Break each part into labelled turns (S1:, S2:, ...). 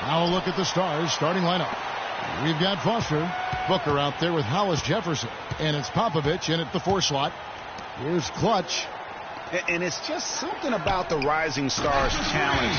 S1: Now a look at the Stars starting lineup. We've got Foster, Booker out there with Hollis Jefferson, and it's Popovich in at the 4 slot. Here's Clutch.
S2: And it's just something about the Rising Stars Challenge.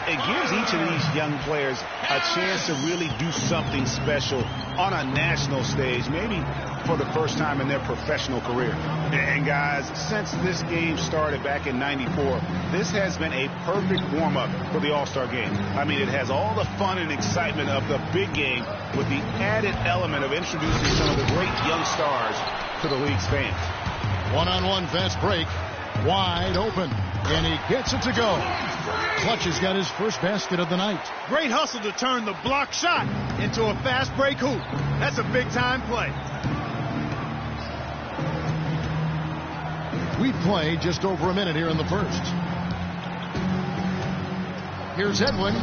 S2: It gives each of these young players a chance to really do something special on a national stage, maybe for the first time in their professional career. And guys, since this game started back in '94, this has been a perfect warm-up for the All-Star game. I mean, it has all the fun and excitement of the big game with the added element of introducing some of the great young stars to the league's fans.
S1: One-on-one fast break. Wide open, and he gets it to go. Clutch has got his first basket of the night.
S3: Great hustle to turn the block shot into a fast break hoop. That's a big-time play.
S1: We play just over a minute here in the first. Here's Edwin.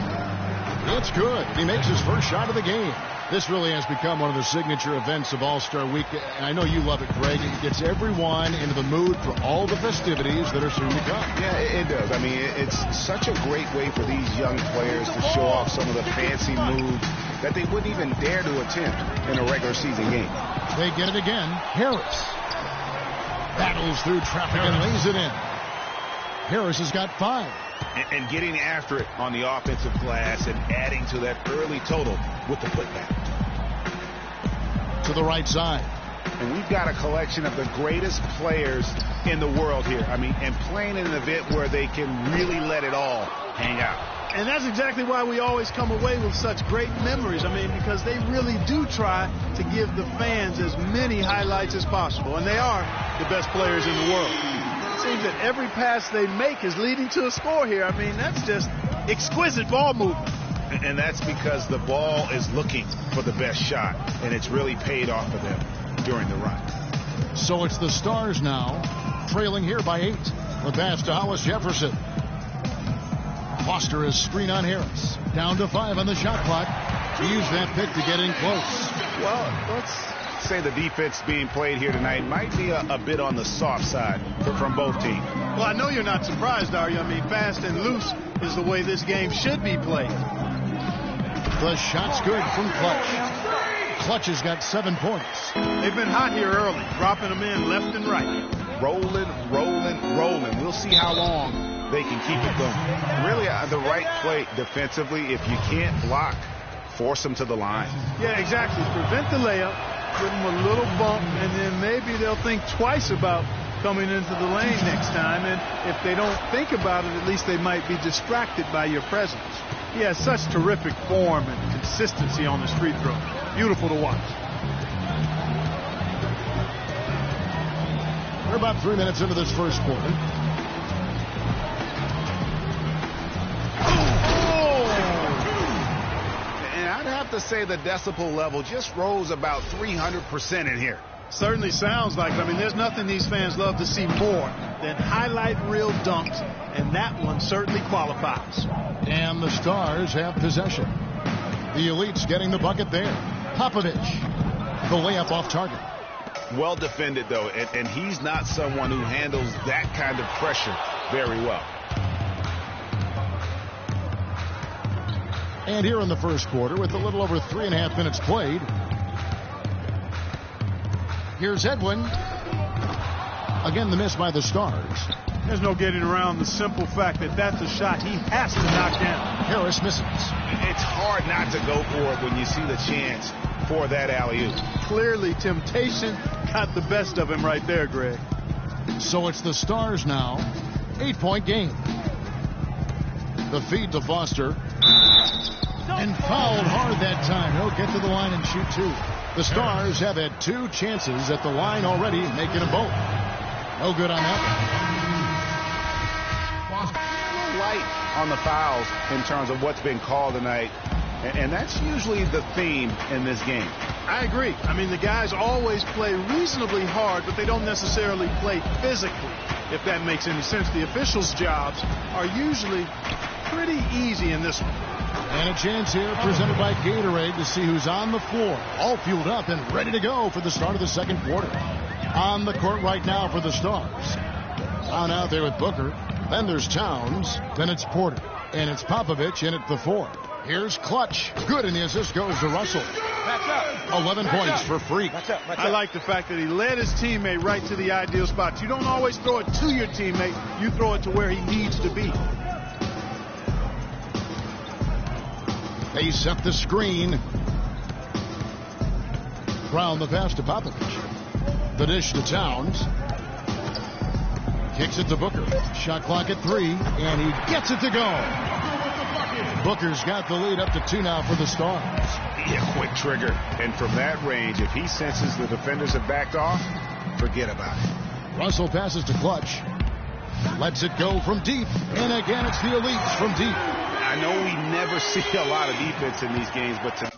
S1: It's good. He makes his first shot of the game. This really has become one of the signature events of All-Star Week, and I know you love it, Greg. It gets everyone into the mood for all the festivities that are soon to come.
S2: Yeah, it does. I mean, it's such a great way for these young players to show off some of the fancy moves that they wouldn't even dare to attempt in a regular season game.
S1: They get it again. Harris battles through traffic and lays it in. Harris has got 5.
S2: And getting after it on the offensive glass and adding to that early total with the putback.
S1: To the right side.
S2: And we've got a collection of the greatest players in the world here. I mean, and playing in an event where they can really let it all hang out.
S3: And that's exactly why we always come away with such great memories. I mean, because they really do try to give the fans as many highlights as possible. And they are the best players in the world. It seems that every pass they make is leading to a score here. I mean, that's just exquisite ball movement.
S2: And that's because the ball is looking for the best shot, and it's really paid off for them during the run.
S1: So it's the Stars now, trailing here by 8. The pass to Hollis Jefferson. Foster is screen on Harris. Down to 5 on the shot clock. He used that pick to get in close.
S2: Well, let's say the defense being played here tonight might be a bit on the soft side from both teams.
S3: Well, I know you're not surprised, are you? I mean, fast and loose is the way this game should be played.
S1: The shot's good from Clutch. Clutch has got 7 points.
S3: They've been hot here early, dropping them in left and right.
S2: Rolling, rolling, rolling. We'll see how long they can keep it going. Really, the right play defensively. If you can't block, force them to the line.
S3: Yeah, exactly. Prevent the layup, give them a little bump, and then maybe they'll think twice about coming into the lane next time. And if they don't think about it, at least they might be distracted by your presence. He has such terrific form and consistency on his free throw. Beautiful to watch.
S1: We're about 3 minutes into this first quarter.
S2: And I'd have to say the decibel level just rose about 300% in here.
S3: Certainly sounds like it. I mean, there's nothing these fans love to see more than highlight reel dunks, and that one certainly qualifies.
S1: And the Stars have possession. The Elite's getting the bucket there. Popovich, the layup off target.
S2: Well defended, though, and he's not someone who handles that kind of pressure very well.
S1: And here in the first quarter, with a little over 3.5 minutes played, here's Edwin. Again, the miss by the Stars.
S3: There's no getting around the simple fact that that's a shot he has to knock down.
S1: Harris misses.
S2: It's hard not to go for it when you see the chance for that alley-oop.
S3: Clearly, temptation got the best of him right there, Greg.
S1: So it's the Stars now. 8-point game. The feed to Foster. And fouled hard that time. He'll get to the line and shoot 2. The Stars have had 2 chances at the line already, making them both. No good on that one.
S2: Light on the fouls in terms of what's been called tonight, and that's usually the theme in this game.
S3: I agree. I mean, the guys always play reasonably hard, but they don't necessarily play physically, if that makes any sense. The officials' jobs are usually pretty easy in this one.
S1: And a chance here presented by Gatorade to see who's on the floor, all fueled up and ready to go for the start of the second quarter. On the court right now for the Stars. On out there with Booker. Then there's Towns. Then it's Porter. And it's Popovich in at the 4. Here's Clutch. Good, and the assist goes to Russell. 11 points for Freak.
S3: I like the fact that he led his teammate right to the ideal spot. You don't always throw it to your teammate. You throw it to where he needs to be.
S1: They set the screen. Brown the pass to Popovich. The dish to Towns. Kicks it to Booker. Shot clock at 3, and he gets it to go. Booker's got the lead up to 2 now for the Stars.
S2: Yeah, quick trigger. And from that range, if he senses the defenders have backed off, forget about it.
S1: Russell passes to Clutch. Lets it go from deep. And again, it's the elites from deep.
S2: I know we never see a lot of defense in these games, but to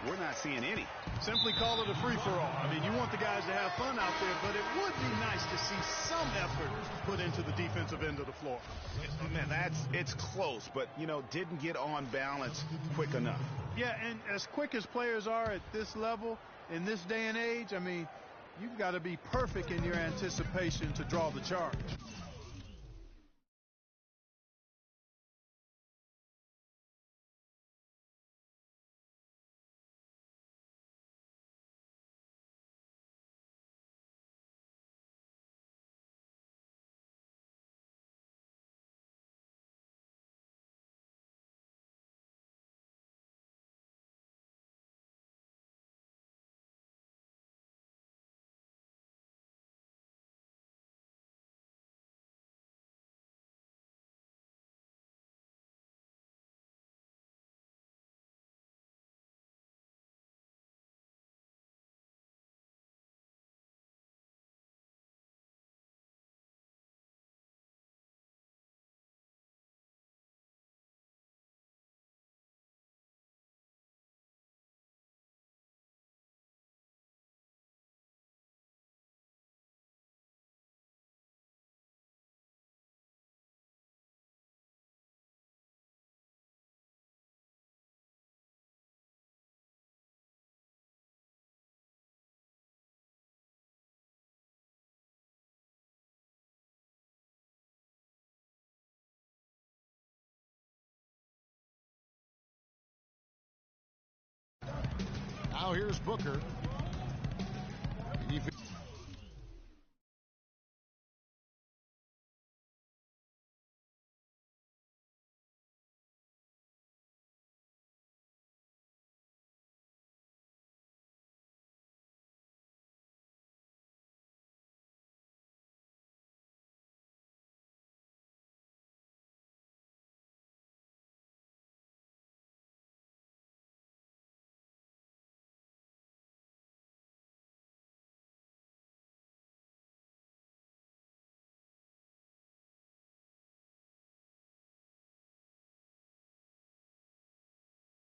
S2: we're not seeing any.
S3: Simply call it a free-for-all. I mean, you want the guys to have fun out there, but it would be nice to see some effort put into the defensive end of the floor.
S2: Man, it's close, but, didn't get on balance quick enough.
S3: Yeah, and as quick as players are at this level, in this day and age, I mean, you've got to be perfect in your anticipation to draw the charge.
S1: Now here's Booker.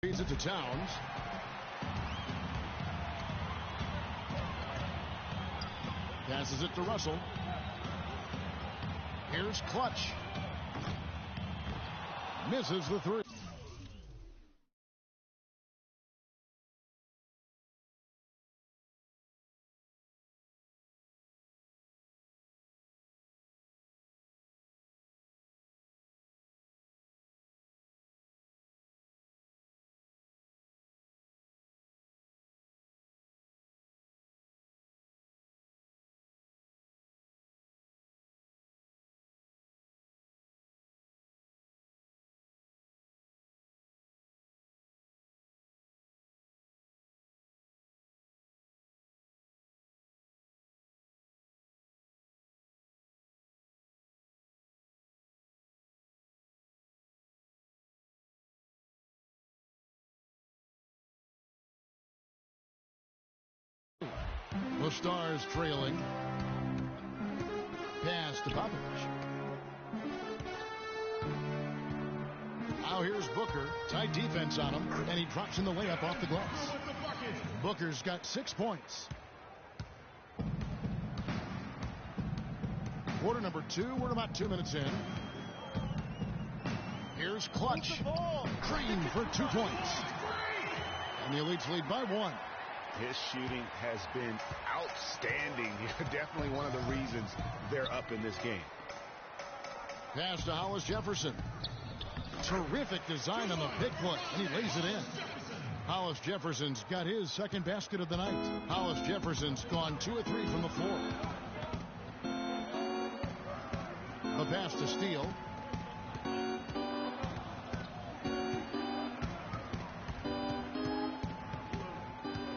S1: Feeds it to Towns. Passes it to Russell. Here's Clutch. Misses the 3. The Stars trailing. Pass to Popovich. Now here's Booker. Tight defense on him, and he drops in the layup off the glass. Booker's got 6 points. quarter number 2. We're about 2 minutes in. Here's Clutch. Green for 2 points. And the Elites lead by 1.
S2: His shooting has been outstanding. Definitely one of the reasons they're up in this game.
S1: Pass to Hollis Jefferson. Terrific design on the pick play, and he lays it in. Hollis Jefferson's got his second basket of the night. Hollis Jefferson's gone 2 of 3 from the floor. The pass to Steele.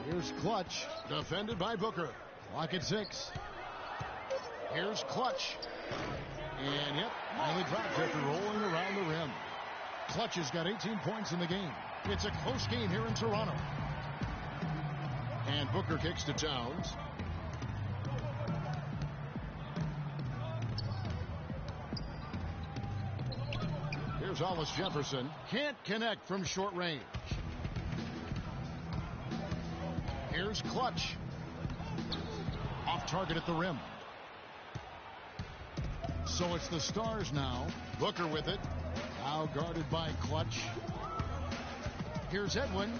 S1: Here's Clutch, defended by Booker. Clock at 6. Here's Clutch. And yep, finally dropped after rolling around the rim. Clutch has got 18 points in the game. It's a close game here in Toronto. And Booker kicks to Towns. Here's Hollis Jefferson. Can't connect from short range. Here's Clutch. Off target at the rim. So it's the Stars now. Booker with it. Now guarded by Clutch. Here's Edwin.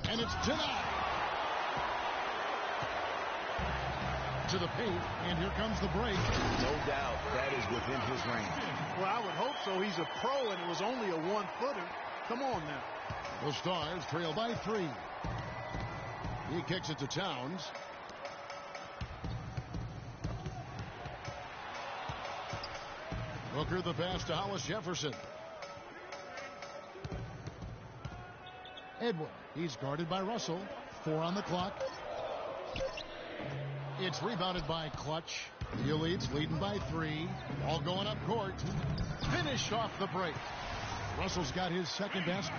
S1: And it's denied. To the paint. And here comes the break.
S2: No doubt that is within his range.
S3: Well, I would hope so. He's a pro, and it was only a 1-footer. Come on now.
S1: The Stars trail by 3. He kicks it to Towns. Booker the pass to Hollis Jefferson. Edwin. He's guarded by Russell. 4 on the clock. It's rebounded by Clutch. The Elites leading by 3. All going up court. Finished off the break. Russell's got his second basket.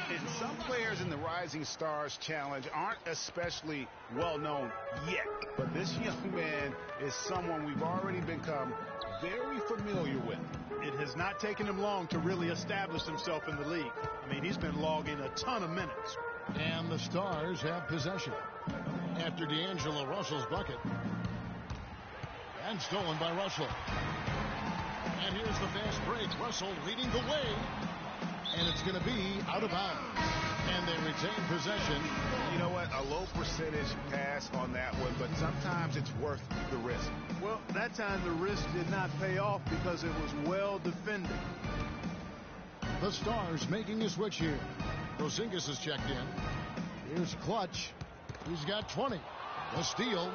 S2: And some players in the Rising Stars Challenge aren't especially well known yet. But this young man is someone we've already become very familiar with.
S3: It has not taken him long to really establish himself in the league. I mean, he's been logging a ton of minutes.
S1: And the Stars have possession after D'Angelo Russell's bucket. And stolen by Russell. And here's the fast break. Russell leading the way. And it's going to be out of bounds. And they retain possession.
S2: You know what? A low percentage pass on that one, but sometimes it's worth the risk.
S3: Well, that time the risk did not pay off because it was well defended.
S1: The Stars making a switch here. Porzingis is checked in. Here's Clutch. He's got 20. The steal.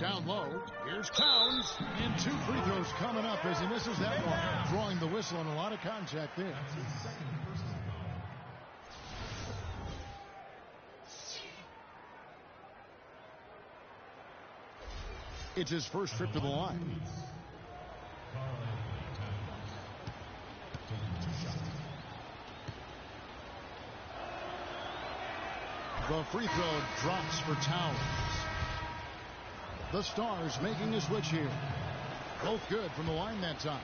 S1: Down low, here's Towns, and 2 free throws coming up as he misses that one. Drawing the whistle and a lot of contact there. It's his first trip to the line. The free throw drops for Towns. The Stars making a switch here. Both good from the line that time.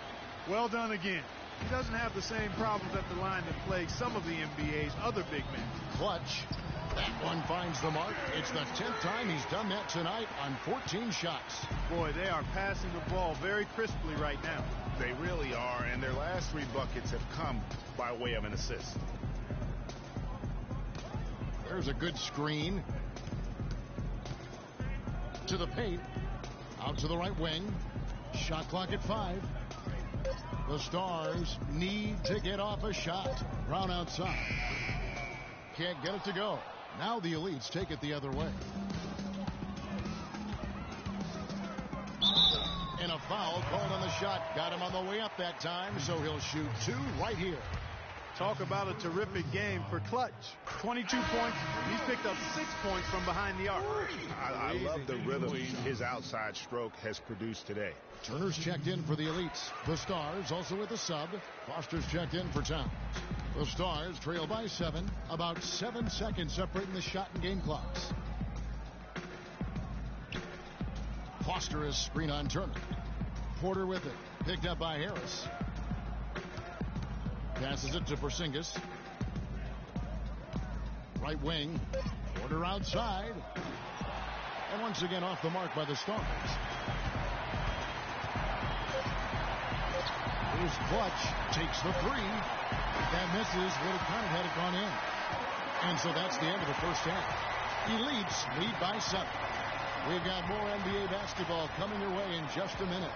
S3: Well done again. He doesn't have the same problems at the line that plague some of the NBA's other big men.
S1: Clutch. That one finds the mark. It's the 10th time he's done that tonight on 14 shots.
S3: Boy, they are passing the ball very crisply right now.
S2: They really are, and their last 3 buckets have come by way of an assist.
S1: There's a good screen. To the paint. Out to the right wing. Shot clock at 5. The Stars need to get off a shot. Brown outside. Can't get it to go. Now the Elites take it the other way. And a foul called on the shot. Got him on the way up that time, so he'll shoot 2 right here.
S3: Talk about a terrific game for Clutch. 22 points. He's picked up 6 points from behind the arc.
S2: I love the rhythm his outside stroke has produced today.
S1: Turner's checked in for the Elites. The Stars also with a sub. Foster's checked in for Towns. The Stars trail by 7. About 7 seconds separating the shot and game clocks. Foster is screen on Turner. Porter with it. Picked up by Harris. Passes it to Porzingis. Right wing. Porter outside. And once again off the mark by the Stars. Here's Clutch. Takes the three. That misses. Would have counted had it gone in. And so that's the end of the first half. Elites lead by 7. We've got more NBA basketball coming your way in just a minute.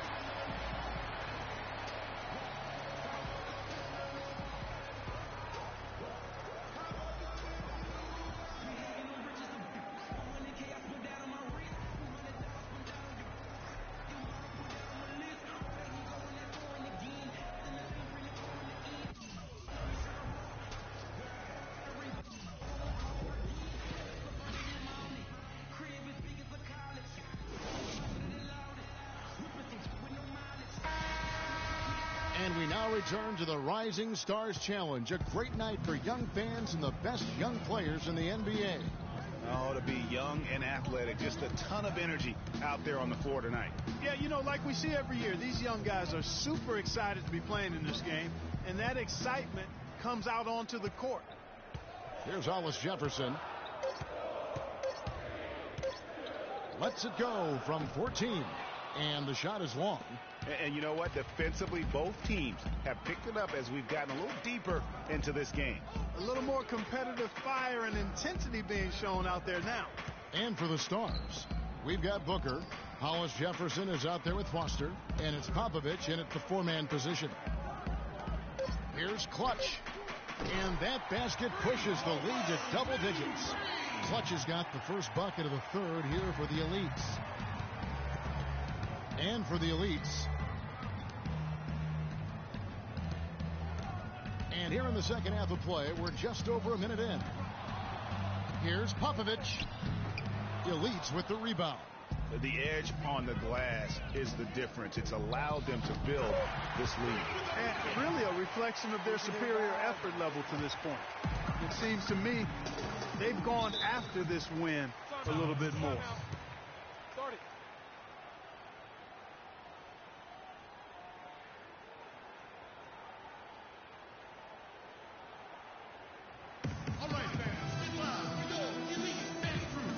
S1: And we now return to the Rising Stars Challenge, a great night for young fans and the best young players in the NBA.
S2: Oh, to be young and athletic, just a ton of energy out there on the floor tonight.
S3: Yeah, you know, like we see every year, these young guys are super excited to be playing in this game, and that excitement comes out onto the court.
S1: Here's Hollis Jefferson. Lets it go from 14, and the shot is long.
S2: And you know what? Defensively, both teams have picked it up as we've gotten a little deeper into this game.
S3: A little more competitive fire and intensity being shown out there now.
S1: And for the Stars, we've got Booker. Hollis Jefferson is out there with Foster, and it's Popovich in at the 4-man position. Here's Clutch. And that basket pushes the lead to double digits. Clutch has got the first bucket of the third here for the Elites. And for the Elites. And here in the second half of play, we're just over a minute in. Here's Popovich. Elites with the rebound.
S2: The edge on the glass is the difference. It's allowed them to build this lead.
S3: And really a reflection of their superior effort level to this point. It seems to me they've gone after this win a little bit more.
S4: Start it.
S1: All right, fans, it's time to go Elite Dance Crew.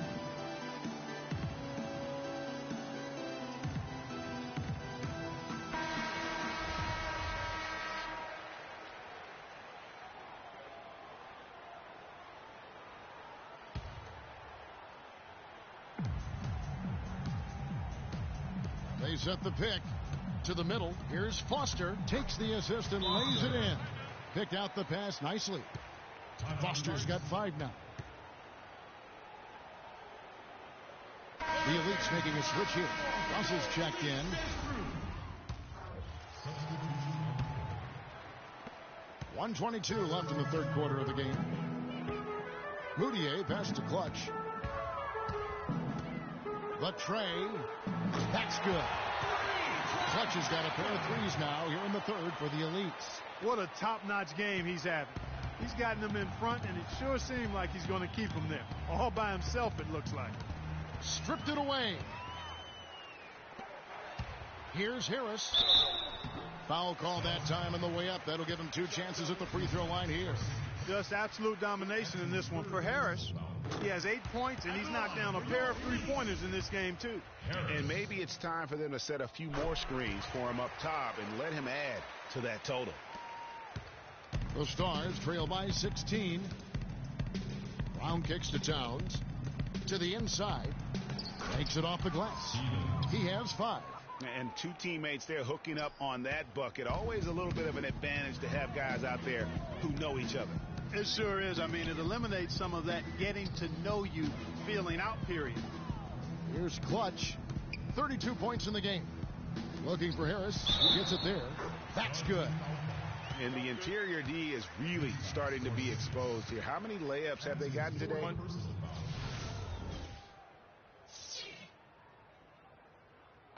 S1: They set the pick to the middle. Here's Foster. Takes the assist and lays it in. Picked out the pass nicely. Foster's got 5 now. The Elites making a switch here. Russell's checked in. .122 left in the third quarter of the game. Moutier pass to Clutch. But Trey, that's good. Clutch has got a pair of threes now here in the third for the Elites.
S3: What a top-notch game he's having. He's gotten them in front, and it sure seemed like he's going to keep them there. All by himself, it looks like.
S1: Stripped it away. Here's Harris. Foul call that time on the way up. That'll give him 2 chances at the free throw line here.
S3: Just absolute domination in this one. For Harris, he has 8 points, and he's knocked down a pair of three-pointers in this game, too.
S2: And maybe it's time for them to set a few more screens for him up top and let him add to that total.
S1: The Stars trail by 16. Brown kicks to Towns. To the inside. Takes it off the glass. He has 5.
S2: And 2 teammates there hooking up on that bucket. Always a little bit of an advantage to have guys out there who know each other.
S3: It sure is. I mean, it eliminates some of that getting to know you feeling out period.
S1: Here's Clutch. 32 points in the game. Looking for Harris. He gets it there. That's good.
S2: And the interior D is really starting to be exposed here. How many layups have they gotten today?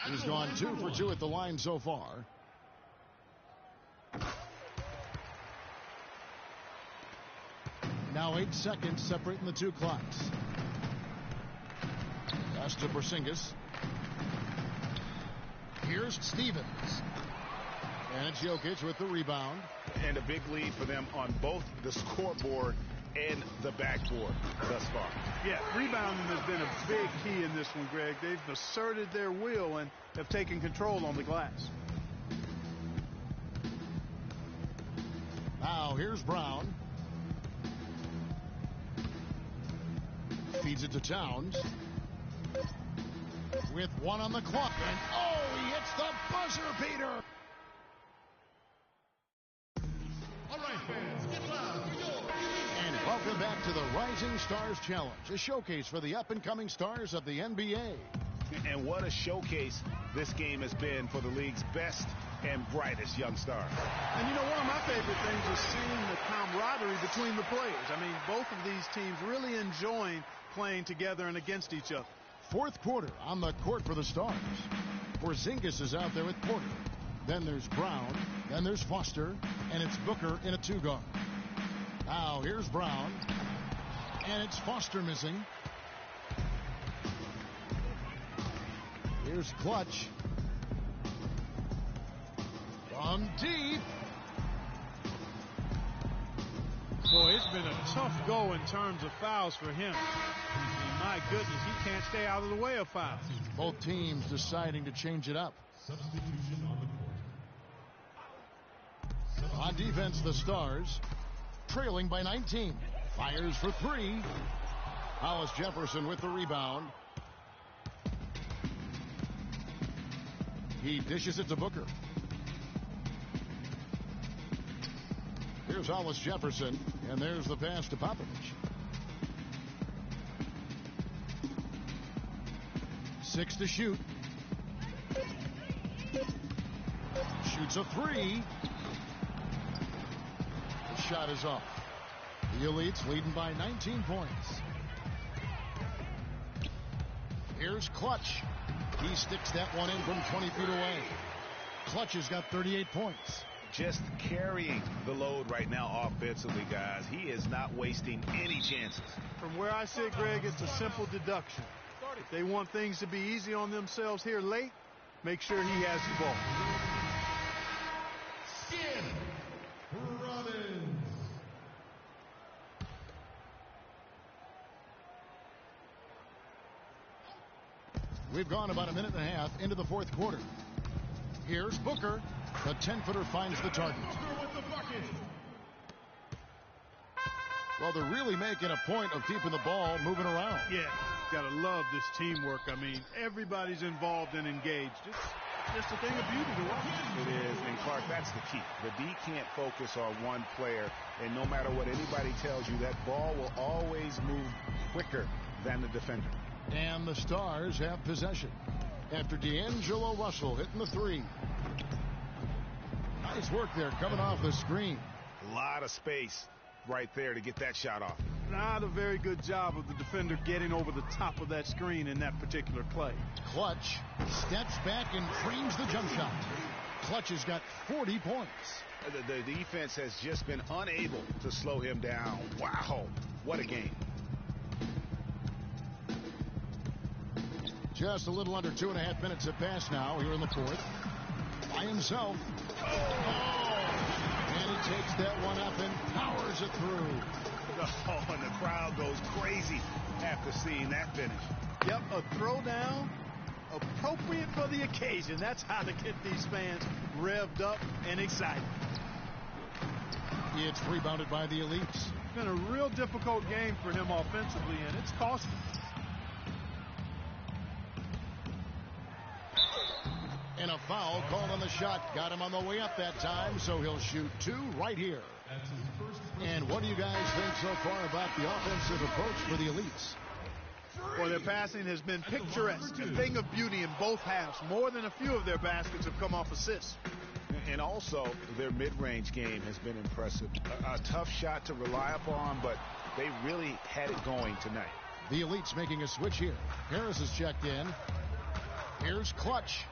S1: He's gone 2 for 2 at the line so far. Now 8 seconds separating the 2 clocks. Pass to Porzingis. Here's Stevens. And it's Jokic with the rebound.
S2: And a big lead for them on both the scoreboard and the backboard thus far.
S3: Yeah, rebounding has been a big key in this one, Greg. They've asserted their will and have taken control on the glass.
S1: Now here's Brown. Feeds it to Towns. With 1 on the clock. And oh, he hits the buzzer beater. All right, fans, get loud. And welcome back to the Rising Stars Challenge, a showcase for the up-and-coming stars of the NBA.
S2: And what a showcase this game has been for the league's best and brightest young stars.
S3: And you know, one of my favorite things is seeing the camaraderie between the players. I mean, both of these teams really enjoying playing together and against each other.
S1: Fourth quarter on the court for the Stars. Porzingis is out there with Porter. Then there's Brown. Then there's Foster. And it's Booker in a 2-guard. Now here's Brown. And it's Foster missing. Here's Clutch. From deep.
S3: Boy, it's been a tough go in terms of fouls for him. And my goodness, he can't stay out of the way of fouls.
S1: Both teams deciding to change it up.
S5: Substitution on the court.
S1: On defense, the Stars trailing by 19. Fires for 3. Hollis Jefferson with the rebound. He dishes it to Booker. Here's Hollis Jefferson, and there's the pass to Popovich. 6 to shoot. Shoots a 3. The shot is off. The Elites leading by 19 points. Here's Clutch. He sticks that one in from 20 feet away. Clutch has got 38 points.
S2: Just carrying the load right now offensively, guys. He is not wasting any chances.
S3: From where I sit, Greg, it's a simple deduction. If they want things to be easy on themselves here late, make sure he has the ball.
S5: Skip Robbins.
S1: We've gone about a minute and a half into the fourth quarter. Here's Booker. The 10-footer finds the target.
S5: With the bucket.
S1: Well, they're really making a point of keeping the ball moving around.
S3: Yeah, gotta love this teamwork. I mean, everybody's involved and engaged. It's just a thing of beauty to watch.
S2: It is, and Clark, that's the key. The D can't focus on one player, and no matter what anybody tells you, that ball will always move quicker than the defender.
S1: And the Stars have possession after D'Angelo Russell hitting the 3. Nice work there coming off the screen.
S2: A lot of space right there to get that shot off.
S3: Not a very good job of the defender getting over the top of that screen in that particular play.
S1: Clutch steps back and creams the jump shot. Clutch has got 40 points.
S2: The defense has just been unable to slow him down. Wow, what a game.
S1: Just a little under 2.5 minutes have passed now here in the fourth. By himself. And he takes that one up and powers it through.
S2: Oh, and the crowd goes crazy after seeing that finish.
S3: Yep, a throwdown appropriate for the occasion. That's how to get these fans revved up and excited.
S1: It's rebounded by the Elites.
S3: It's been a real difficult game for him offensively, and it's costing.
S1: And a foul called on the shot. Got him on the way up that time, so he'll shoot 2 right here.
S5: That's his first.
S1: And what do you guys think so far about the offensive approach for the Elites?
S3: Well, their passing has been picturesque, a thing of beauty in both halves. More than a few of their baskets have come off assists.
S2: And also, their mid-range game has been impressive. A tough shot to rely upon, but they really had it going tonight.
S1: The Elites making a switch here. Harris is checked in. Here's Clutch.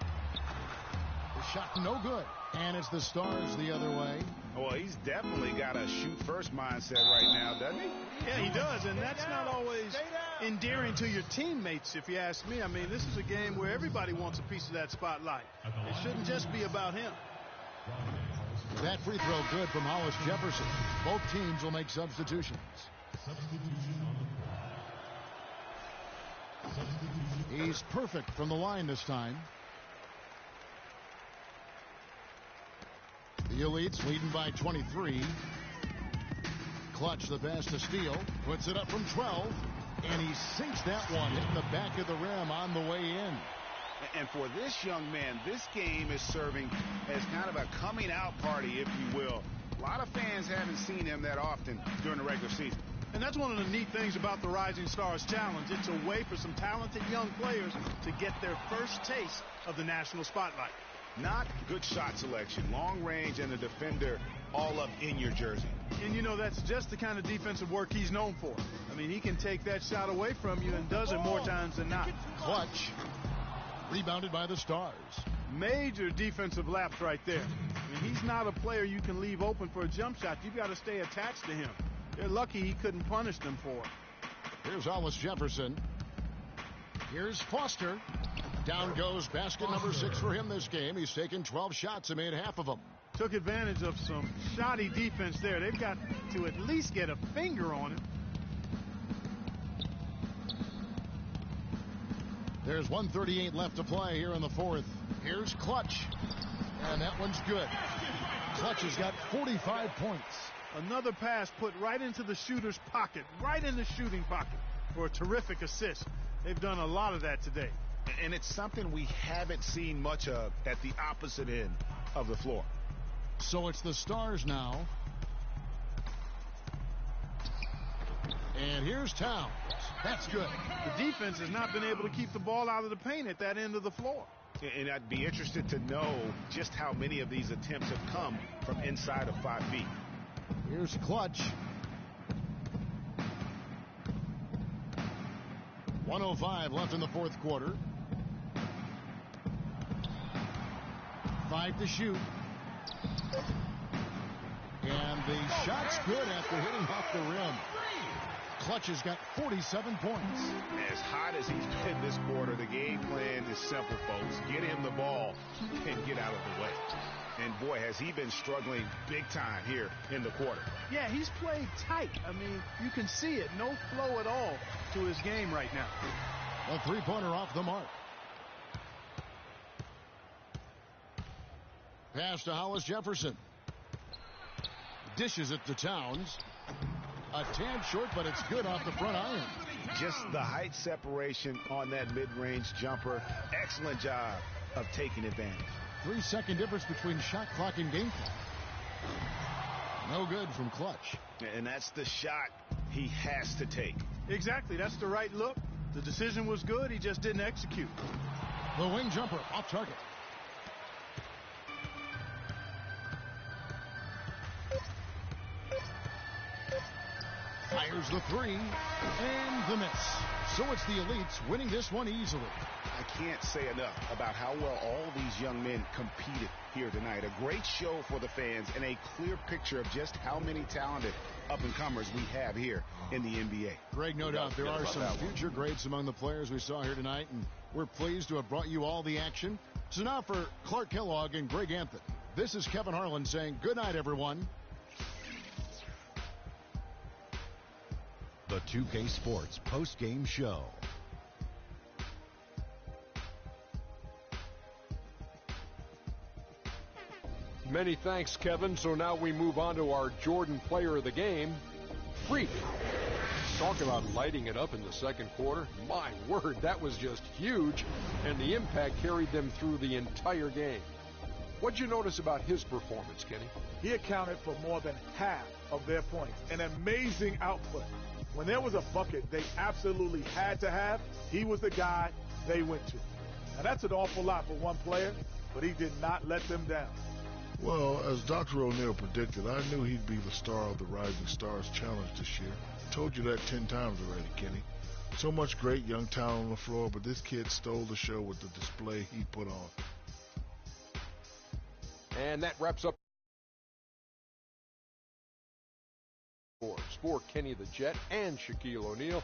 S1: The shot no good. And it's the Stars the other way.
S2: Well, he's definitely got a shoot-first mindset right now, doesn't he?
S3: Yeah, he does, and that's not always endearing to your teammates, if you ask me. I mean, this is a game where everybody wants a piece of that spotlight. It shouldn't just be about him.
S1: That free throw good from Hollis Jefferson. Both teams will make substitutions.
S5: Substitution on the court. Substitution.
S1: He's perfect from the line this time. The Elites leading by 23. Clutch the pass to Steele. Puts it up from 12. And he sinks that one, hitting the back of the rim on the way in.
S2: And for this young man, this game is serving as kind of a coming out party, if you will. A lot of fans haven't seen him that often during the regular season.
S3: And that's one of the neat things about the Rising Stars Challenge. It's a way for some talented young players to get their first taste of the national spotlight.
S2: Not good shot selection, long range, and the defender all up in your jersey.
S3: And, you know, that's just the kind of defensive work he's known for. I mean, he can take that shot away from you and does it more times than not.
S1: Clutch. Rebounded by the Stars.
S3: Major defensive lapse right there. I mean, he's not a player you can leave open for a jump shot. You've got to stay attached to him. They're lucky he couldn't punish them for it.
S1: Here's Hollis Jefferson. Here's Foster. Down goes basket number 6 for him this game. He's taken 12 shots and made half of them.
S3: Took advantage of some shoddy defense there. They've got to at least get a finger on him.
S1: There's 1:38 left to play here in the fourth. Here's Clutch. And that one's good. Clutch has got 45 points.
S3: Another pass put right into the shooter's pocket, right in the shooting pocket for a terrific assist. They've done a lot of that today.
S2: And it's something we haven't seen much of at the opposite end of the floor.
S1: So it's the Stars now. And here's Towns. That's good.
S3: The defense has not been able to keep the ball out of the paint at that end of the floor.
S2: And I'd be interested to know just how many of these attempts have come from inside of 5 feet.
S1: Here's Clutch. 1:05 left in the fourth quarter. 5 to shoot. And the shot's good after hitting off the rim. Clutch has got 47 points.
S2: As hot as he's been this quarter, the game plan is simple, folks. Get him the ball and get out of the way. And boy, has he been struggling big time here in the quarter.
S3: Yeah, he's played tight. I mean, you can see it. No flow at all to his game right now.
S1: A three-pointer off the mark. Pass to Hollis Jefferson. Dishes it to Towns. A tad short, but it's good off the front iron.
S2: Just the height separation on that mid-range jumper. Excellent job of taking advantage.
S1: 3-second difference between shot clock and game clock. No good from Clutch.
S2: And that's the shot he has to take.
S3: Exactly. That's the right look. The decision was good. He just didn't execute.
S1: The wing jumper off target. Fires the three, and the miss. So it's the Elites winning this one easily.
S2: I can't say enough about how well all these young men competed here tonight. A great show for the fans and a clear picture of just how many talented up-and-comers we have here in the NBA.
S1: Greg, no doubt there are some future greats among the players we saw here tonight, and we're pleased to have brought you all the action. So now for Clark Kellogg and Greg Anthony, this is Kevin Harlan saying good night, everyone.
S6: The 2K Sports post-game show.
S7: Many thanks, Kevin. So now we move on to our Jordan player of the game, Freak. Talk about lighting it up in the second quarter. My word, that was just huge, and the impact carried them through the entire game. What'd you notice about his performance, Kenny?
S8: He accounted for more than half of their points. An amazing output. When there was a bucket they absolutely had to have, he was the guy they went to. Now, that's an awful lot for one player, but he did not let them down.
S9: Well, as Dr. O'Neal predicted, I knew he'd be the star of the Rising Stars Challenge this year. Told you that 10 times already, Kenny. So much great young talent on the floor, but this kid stole the show with the display he put on.
S7: And that wraps up for Kenny the Jet and Shaquille O'Neal.